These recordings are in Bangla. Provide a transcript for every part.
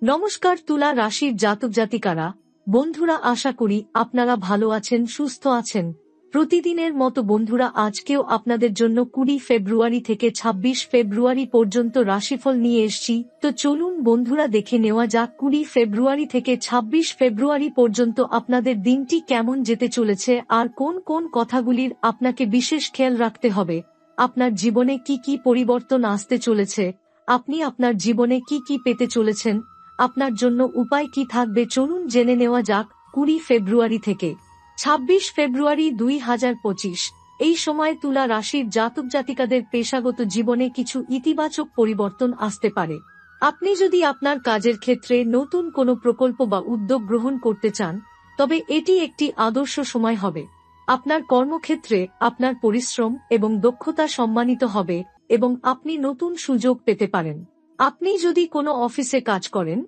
নমস্কার তুলা রাশির জাতক জাতিকারা, বন্ধুরা, আশা করি আপনারা ভালো আছেন, সুস্থ আছেন। প্রতিদিনের মতো বন্ধুরা, আজকেও আপনাদের জন্য 20 ফেব্রুয়ারি থেকে 26 ফেব্রুয়ারি পর্যন্ত রাশিফল নিয়ে এসেছি। তো চলুন বন্ধুরা, দেখে নেওয়া যাক 20 ফেব্রুয়ারি থেকে 26 ফেব্রুয়ারি পর্যন্ত আপনাদের দিনটি কেমন যেতে চলেছে আর কোন কোন কথাগুলির আপনাকে বিশেষ খেয়াল রাখতে হবে। আপনার জীবনে কি কি পরিবর্তন আসতে চলেছে, আপনি আপনার জীবনে কি কি পেতে চলেছেন, আপনার জন্য উপায় কি থাকবে, চলুন জেনে নেওয়া যাক। 20 ফেব্রুয়ারি থেকে 26 ফেব্রুয়ারি 2025 এই সময় তুলা রাশির জাতক জাতিকাদের পেশাগত জীবনে কিছু ইতিবাচক পরিবর্তন আসতে পারে। আপনি যদি আপনার কাজের ক্ষেত্রে নতুন কোনো প্রকল্প বা উদ্যোগ গ্রহণ করতে চান, তবে এটি একটি আদর্শ সময় হবে। আপনার কর্মক্ষেত্রে আপনার পরিশ্রম এবং দক্ষতা সম্মানিত হবে এবং আপনি নতুন সুযোগ পেতে পারেন। আপনি যদি কোনো অফিসে কাজ করেন,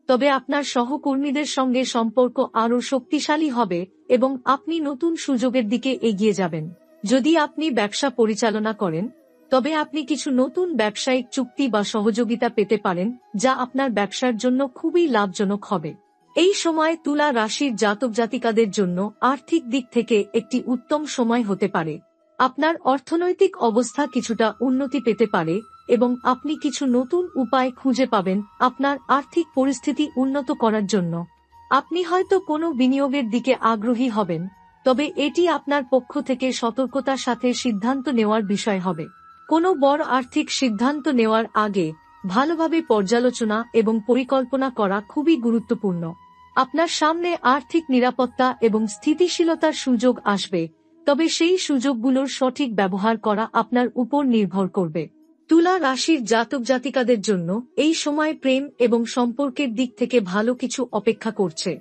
তবে আপনার সহকর্মীদের সঙ্গে সম্পর্ক আরও শক্তিশালী হবে এবং আপনি নতুন সুযোগের দিকে এগিয়ে যাবেন। যদি আপনি ব্যবসা পরিচালনা করেন, তবে আপনি কিছু নতুন ব্যবসায়িক চুক্তি বা সহযোগিতা পেতে পারেন, যা আপনার ব্যবসার জন্য খুবই লাভজনক হবে। এই সময় তুলা রাশির জাতক জাতিকাদের জন্য আর্থিক দিক থেকে একটি উত্তম সময় হতে পারে। আপনার অর্থনৈতিক অবস্থা কিছুটা উন্নতি পেতে পারে এবং আপনি কিছু নতুন উপায় খুঁজে পাবেন আপনার আর্থিক পরিস্থিতি উন্নত করার জন্য। আপনি হয়তো কোনো বিনিয়োগের দিকে আগ্রহী হবেন, তবে এটি আপনার পক্ষ থেকে সতর্কতার সাথে সিদ্ধান্ত নেওয়ার বিষয় হবে। কোনো বড় আর্থিক সিদ্ধান্ত নেওয়ার আগে ভালোভাবে পর্যালোচনা এবং পরিকল্পনা করা খুবই গুরুত্বপূর্ণ। আপনার সামনে আর্থিক নিরাপত্তা এবং স্থিতিশীলতার সুযোগ আসবে, তবে সেই সুযোগগুলোর সঠিক ব্যবহার করা আপনার উপর নির্ভর করবে। তুলা রাশির জাতক জাতিকাদের জন্য এই সময় প্রেম এবং সম্পর্কের দিক থেকে ভালো কিছু অপেক্ষা করছে।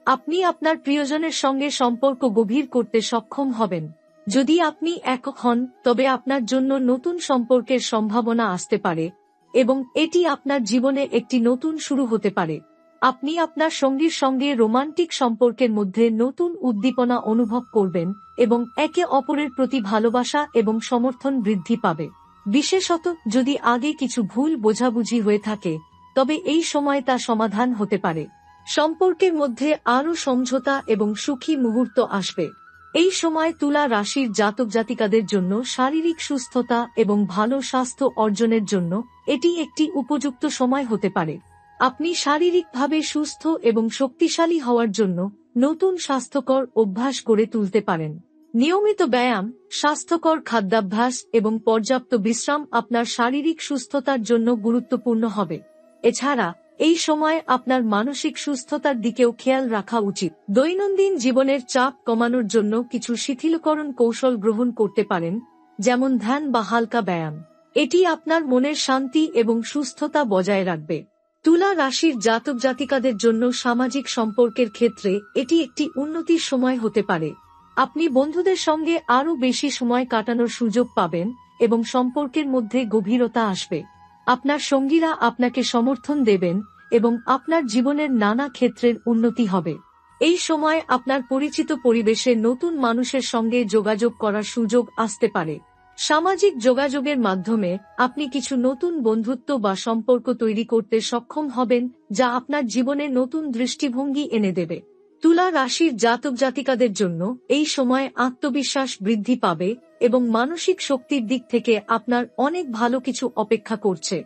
আপনি আপনার প্রিয়জনের সঙ্গে সম্পর্ক গভীর করতে সক্ষম হবেন। যদি আপনি একক হন, তবে আপনার জন্য নতুন সম্পর্কের সম্ভাবনা আসতে পারে এবং এটি আপনার জীবনে একটি নতুন শুরু হতে পারে। আপনি আপনার সঙ্গীর সঙ্গে রোমান্টিক সম্পর্কের মধ্যে নতুন উদ্দীপনা অনুভব করবেন এবং একে অপরের প্রতি ভালোবাসা এবং সমর্থন বৃদ্ধি পাবে। বিশেষত যদি আগে কিছু ভুল বোঝাবুঝি হয়ে থাকে, তবে এই সময় তা সমাধান হতে পারে। সম্পর্কের মধ্যে আরও সমঝোতা এবং সুখী মুহূর্ত আসবে। এই সময় তুলা রাশির জাতক জাতিকাদের জন্য শারীরিক সুস্থতা এবং ভালো স্বাস্থ্য অর্জনের জন্য এটি একটি উপযুক্ত সময় হতে পারে। আপনি শারীরিকভাবে সুস্থ এবং শক্তিশালী হওয়ার জন্য নতুন স্বাস্থ্যকর অভ্যাস গড়ে তুলতে পারেন। নিয়মিত ব্যায়াম, স্বাস্থ্যকর খাদ্যাভ্যাস এবং পর্যাপ্ত বিশ্রাম আপনার শারীরিক সুস্থতার জন্য গুরুত্বপূর্ণ হবে। এছাড়া এই সময় আপনার মানসিক সুস্থতার দিকেও খেয়াল রাখা উচিত। দৈনন্দিন জীবনের চাপ কমানোর জন্য কিছু শিথিলকরণ কৌশল গ্রহণ করতে পারেন, যেমন ধ্যান বা হালকা ব্যায়াম। এটি আপনার মনের শান্তি এবং সুস্থতা বজায় রাখবে। তুলা রাশির জাতক জাতিকাদের জন্য সামাজিক সম্পর্কের ক্ষেত্রে এটি একটি উন্নতির সময় হতে পারে। আপনি বন্ধুদের সঙ্গে আরও বেশি সময় কাটানোর সুযোগ পাবেন এবং সম্পর্কের মধ্যে গভীরতা আসবে। আপনার সঙ্গীরা আপনাকে সমর্থন দেবেন এবং আপনার জীবনের নানা ক্ষেত্রের উন্নতি হবে। এই সময় আপনার পরিচিত পরিবেশে নতুন মানুষের সঙ্গে যোগাযোগ করার সুযোগ আসতে পারে। সামাজিক যোগাযোগের মাধ্যমে আপনি কিছু নতুন বন্ধুত্ব বা সম্পর্ক তৈরি করতে সক্ষম হবেন, যা আপনার জীবনে নতুন দৃষ্টিভঙ্গি এনে দেবে। তুলা রাশির জাতক জাতিকাদের জন্য এই সময় আত্মবিশ্বাস বৃদ্ধি পাবে এবং মানসিক শক্তির দিক থেকে আপনার অনেক ভালো কিছু অপেক্ষা করছে।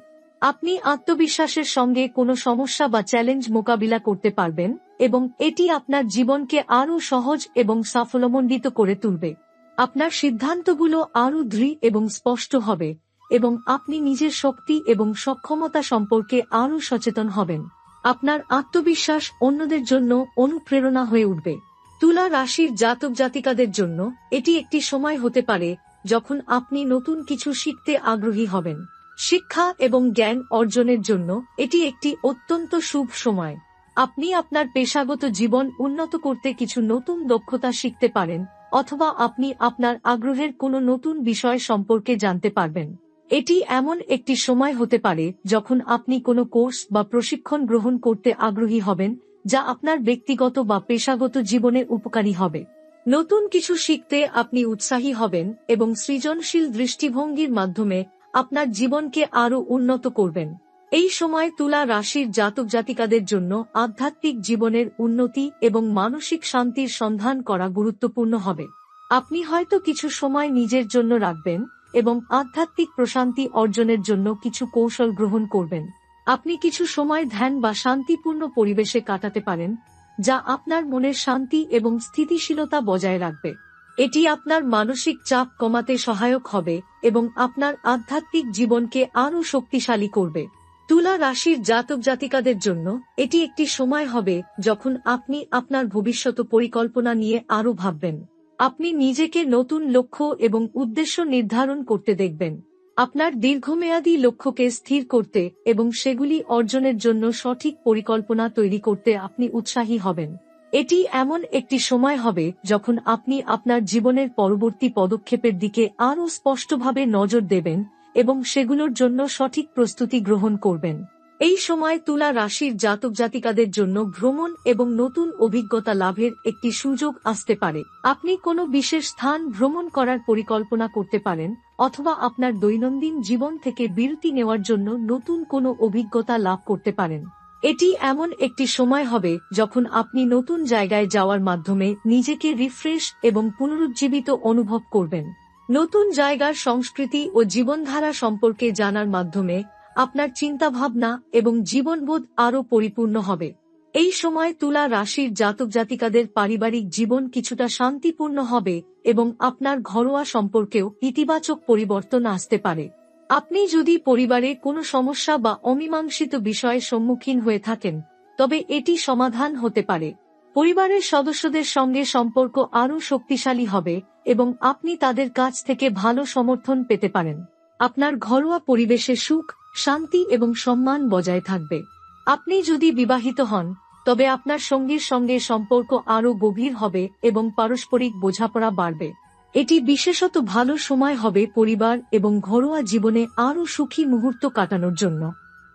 আপনি আত্মবিশ্বাসের সঙ্গে কোনো সমস্যা বা চ্যালেঞ্জ মোকাবিলা করতে পারবেন এবং এটি আপনার জীবনকে আরও সহজ এবং সাফল্যমণ্ডিত করে তুলবে। আপনার সিদ্ধান্তগুলো আরও দৃঢ় এবং স্পষ্ট হবে এবং আপনি নিজের শক্তি এবং সক্ষমতা সম্পর্কে আরও সচেতন হবেন। আপনার আত্মবিশ্বাস অন্যদের জন্য অনুপ্রেরণা হয়ে উঠবে। তুলা রাশির জাতক জাতিকাদের জন্য এটি একটি সময় হতে পারে যখন আপনি নতুন কিছু শিখতে আগ্রহী হবেন। শিক্ষা এবং জ্ঞান অর্জনের জন্য এটি একটি অত্যন্ত শুভ সময়। আপনি আপনার পেশাগত জীবন উন্নত করতে কিছু নতুন দক্ষতা শিখতে পারেন, অথবা আপনি আপনার আগ্রহের কোনো নতুন বিষয় সম্পর্কে জানতে পারবেন। এটি এমন একটি সময় হতে পারে যখন আপনি কোনো কোর্স বা প্রশিক্ষণ গ্রহণ করতে আগ্রহী হবেন, যা আপনার ব্যক্তিগত বা পেশাগত জীবনে উপকারী হবে। নতুন কিছু শিখতে আপনি উৎসাহী হবেন এবং সৃজনশীল দৃষ্টিভঙ্গির মাধ্যমে আপনার জীবনকে আরও উন্নত করবেন। এই সময় তুলা রাশির জাতক জাতিকাদের জন্য আধ্যাত্মিক জীবনের উন্নতি এবং মানসিক শান্তির সন্ধান করা গুরুত্বপূর্ণ হবে। আপনি হয়তো কিছু সময় নিজের জন্য রাখবেন এবং আধ্যাত্মিক প্রশান্তি অর্জনের জন্য কিছু কৌশল গ্রহণ করবেন। আপনি কিছু সময় ধ্যান বা শান্তিপূর্ণ পরিবেশে কাটাতে পারেন, যা আপনার মনের শান্তি এবং স্থিতিশীলতা বজায় রাখবে। এটি আপনার মানসিক চাপ কমাতে সহায়ক হবে এবং আপনার আধ্যাত্মিক জীবনকে আরও শক্তিশালী করবে। তুলা রাশির জাতক জাতিকাদের জন্য এটি একটি সময় হবে যখন আপনি আপনার ভবিষ্যৎ পরিকল্পনা নিয়ে আরও ভাববেন। আপনি নিজেকে নতুন লক্ষ্য এবং উদ্দেশ্য নির্ধারণ করতে দেখবেন। আপনার দীর্ঘমেয়াদী লক্ষ্যকে স্থির করতে এবং সেগুলি অর্জনের জন্য সঠিক পরিকল্পনা তৈরি করতে আপনি উৎসাহী হবেন। এটি এমন একটি সময় হবে যখন আপনি আপনার জীবনের পরবর্তী পদক্ষেপের দিকে আরও স্পষ্টভাবে নজর দেবেন এবং সেগুলোর জন্য সঠিক প্রস্তুতি গ্রহণ করবেন। এই সময় তুলা রাশির জাতক জাতিকাদের জন্য ভ্রমণ এবং নতুন অভিজ্ঞতা লাভের একটি সুযোগ আসতে পারে। আপনি কোনো বিশেষ স্থান ভ্রমণ করার পরিকল্পনা করতে পারেন, অথবা আপনার দৈনন্দিন জীবন থেকে বিরতি নেওয়ার জন্য নতুন কোনো অভিজ্ঞতা লাভ করতে পারেন। এটি এমন একটি সময় হবে যখন আপনি নতুন জায়গায় যাওয়ার মাধ্যমে নিজেকে রিফ্রেশ এবং পুনরুজ্জীবিত অনুভব করবেন। নতুন জায়গার সংস্কৃতি ও জীবনধারা সম্পর্কে জানার মাধ্যমে আপনার চিন্তাভাবনা এবং জীবনবোধ আরও পরিপূর্ণ হবে। এই সময় তুলা রাশির জাতক জাতিকাদের পারিবারিক জীবন কিছুটা শান্তিপূর্ণ হবে এবং আপনার ঘরোয়া সম্পর্কেও ইতিবাচক পরিবর্তন আসতে পারে। আপনি যদি পরিবারে কোনো সমস্যা বা অমীমাংসিত বিষয়ের সম্মুখীন হয়ে থাকেন, তবে এটি সমাধান হতে পারে। পরিবারের সদস্যদের সঙ্গে সম্পর্ক আরও শক্তিশালী হবে এবং আপনি তাদের কাছ থেকে ভালো সমর্থন পেতে পারেন। আপনার ঘরোয়া পরিবেশে সুখ, শান্তি এবং সম্মান বজায় থাকবে। আপনি যদি বিবাহিত হন, তবে আপনার সঙ্গীর সঙ্গে সম্পর্ক আরও গভীর হবে এবং পারস্পরিক বোঝাপড়া বাড়বে। এটি বিশেষত ভালো সময় হবে পরিবার এবং ঘরোয়া জীবনে আরও সুখী মুহূর্ত কাটানোর জন্য।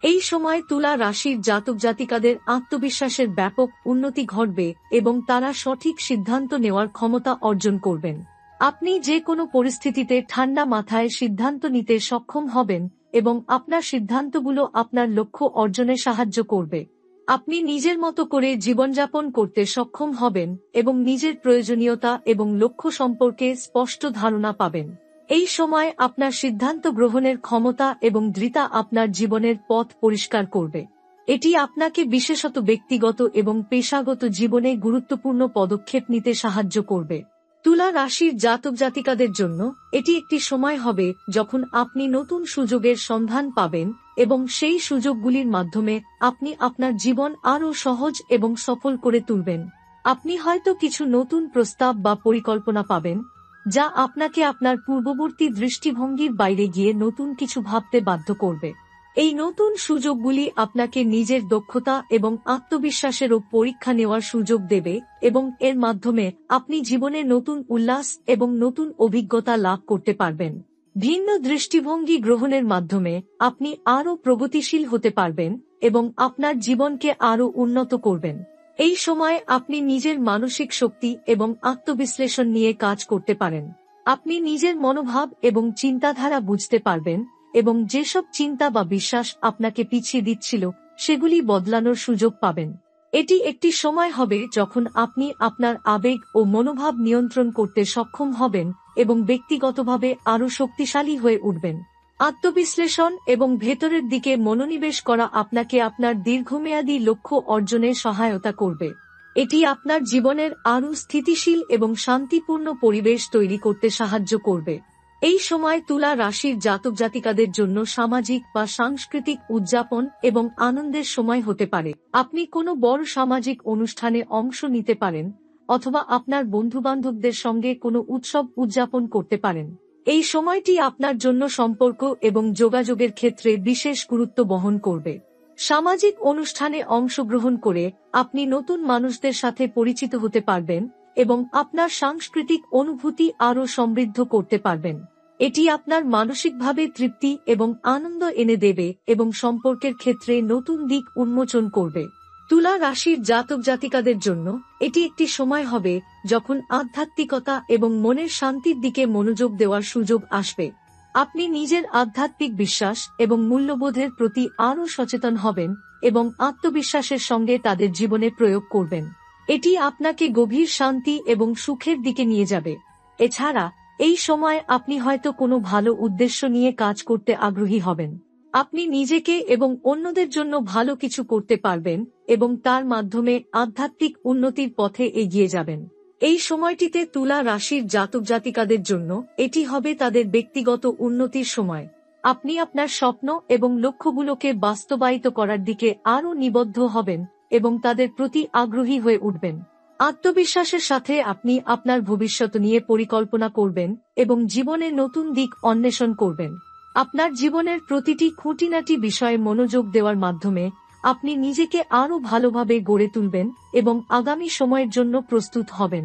এই সময় তুলা রাশির জাতক জাতিকাদের আত্মবিশ্বাসের ব্যাপক উন্নতি ঘটবে এবং তারা সঠিক সিদ্ধান্ত নেওয়ার ক্ষমতা অর্জন করবেন। আপনি যে কোনো পরিস্থিতিতে ঠান্ডা মাথায় সিদ্ধান্ত নিতে সক্ষম হবেন এবং আপনার সিদ্ধান্তগুলো আপনার লক্ষ্য অর্জনে সাহায্য করবে। আপনি নিজের মতো করে জীবনযাপন করতে সক্ষম হবেন এবং নিজের প্রয়োজনীয়তা এবং লক্ষ্য সম্পর্কে স্পষ্ট ধারণা পাবেন। এই সময় আপনার সিদ্ধান্ত গ্রহণের ক্ষমতা এবং দৃঢ়তা আপনার জীবনের পথ পরিষ্কার করবে। এটি আপনাকে বিশেষত ব্যক্তিগত এবং পেশাগত জীবনে গুরুত্বপূর্ণ পদক্ষেপ নিতে সাহায্য করবে। তুলা রাশির জাতক জাতিকাদের জন্য এটি একটি সময় হবে যখন আপনি নতুন সুযোগের সন্ধান পাবেন এবং সেই সুযোগগুলির মাধ্যমে আপনি আপনার জীবন আরও সহজ এবং সফল করে তুলবেন। আপনি হয়তো কিছু নতুন প্রস্তাব বা পরিকল্পনা পাবেন, যা আপনাকে আপনার পূর্ববর্তী দৃষ্টিভঙ্গির বাইরে গিয়ে নতুন কিছু ভাবতে বাধ্য করবে। এই নতুন সুযোগগুলি আপনাকে নিজের দক্ষতা এবং আত্মবিশ্বাসেরও পরীক্ষা নেওয়ার সুযোগ দেবে এবং এর মাধ্যমে আপনি জীবনে নতুন উল্লাস এবং নতুন অভিজ্ঞতা লাভ করতে পারবেন। ভিন্ন দৃষ্টিভঙ্গি গ্রহণের মাধ্যমে আপনি আরও প্রগতিশীল হতে পারবেন এবং আপনার জীবনকে আরও উন্নত করবেন। এই সময় আপনি নিজের মানসিক শক্তি এবং আত্মবিশ্লেষণ নিয়ে কাজ করতে পারেন। আপনি নিজের মনোভাব এবং চিন্তাধারা বুঝতে পারবেন এবং যেসব চিন্তা বা বিশ্বাস আপনাকে পিছিয়ে দিচ্ছিল সেগুলি বদলানোর সুযোগ পাবেন। এটি একটি সময় হবে যখন আপনি আপনার আবেগ ও মনোভাব নিয়ন্ত্রণ করতে সক্ষম হবেন এবং ব্যক্তিগতভাবে আরও শক্তিশালী হয়ে উঠবেন। আত্মবিশ্লেষণ এবং ভেতরের দিকে মনোনিবেশ করা আপনাকে আপনার দীর্ঘমেয়াদী লক্ষ্য অর্জনে সহায়তা করবে। এটি আপনার জীবনের আরও স্থিতিশীল এবং শান্তিপূর্ণ পরিবেশ তৈরি করতে সাহায্য করবে। এই সময় তুলা রাশির জাতক জাতিকাদের জন্য সামাজিক বা সাংস্কৃতিক উদযাপন এবং আনন্দের সময় হতে পারে। আপনি কোনো বড় সামাজিক অনুষ্ঠানে অংশ নিতে পারেন অথবা আপনার বন্ধুবান্ধবদের সঙ্গে কোনো উৎসব উদযাপন করতে পারেন। এই সময়টি আপনার জন্য সম্পর্ক এবং যোগাযোগের ক্ষেত্রে বিশেষ গুরুত্ব বহন করবে। সামাজিক অনুষ্ঠানে অংশগ্রহণ করে আপনি নতুন মানুষদের সাথে পরিচিত হতে পারবেন এবং আপনার সাংস্কৃতিক অনুভূতি আরও সমৃদ্ধ করতে পারবেন। এটি আপনার মানসিকভাবে তৃপ্তি এবং আনন্দ এনে দেবে এবং সম্পর্কের ক্ষেত্রে নতুন দিক উন্মোচন করবে। তুলা রাশির জাতক জাতিকাদের জন্য এটি একটি সময় হবে যখন আধ্যাত্মিকতা এবং মনের শান্তির দিকে মনোযোগ দেওয়ার সুযোগ আসবে। আপনি নিজের আধ্যাত্মিক বিশ্বাস এবং মূল্যবোধের প্রতি আরও সচেতন হবেন এবং আত্মবিশ্বাসের সঙ্গে তাদের জীবনে প্রয়োগ করবেন। এটি আপনাকে গভীর শান্তি এবং সুখের দিকে নিয়ে যাবে। এছাড়া এই সময় আপনি হয়তো কোনো ভালো উদ্দেশ্য নিয়ে কাজ করতে আগ্রহী হবেন। আপনি নিজেকে এবং অন্যদের জন্য ভালো কিছু করতে পারবেন এবং তার মাধ্যমে আধ্যাত্মিক উন্নতির পথে এগিয়ে যাবেন। এই সময়টিতে তুলা রাশির জাতক জাতিকাদের জন্য এটি হবে তাদের ব্যক্তিগত উন্নতির সময়। আপনি আপনার স্বপ্ন এবং লক্ষ্যগুলোকে বাস্তবায়িত করার দিকে আরও নিবদ্ধ হবেন এবং তাদের প্রতি আগ্রহী হয়ে উঠবেন। আত্মবিশ্বাসের সাথে আপনি আপনার ভবিষ্যৎ নিয়ে পরিকল্পনা করবেন এবং জীবনের নতুন দিক অন্বেষণ করবেন। আপনার জীবনের প্রতিটি খুঁটিনাটি বিষয়ে মনোযোগ দেওয়ার মাধ্যমে আপনি নিজেকে আরও ভালোভাবে গড়ে তুলবেন এবং আগামী সময়ের জন্য প্রস্তুত হবেন।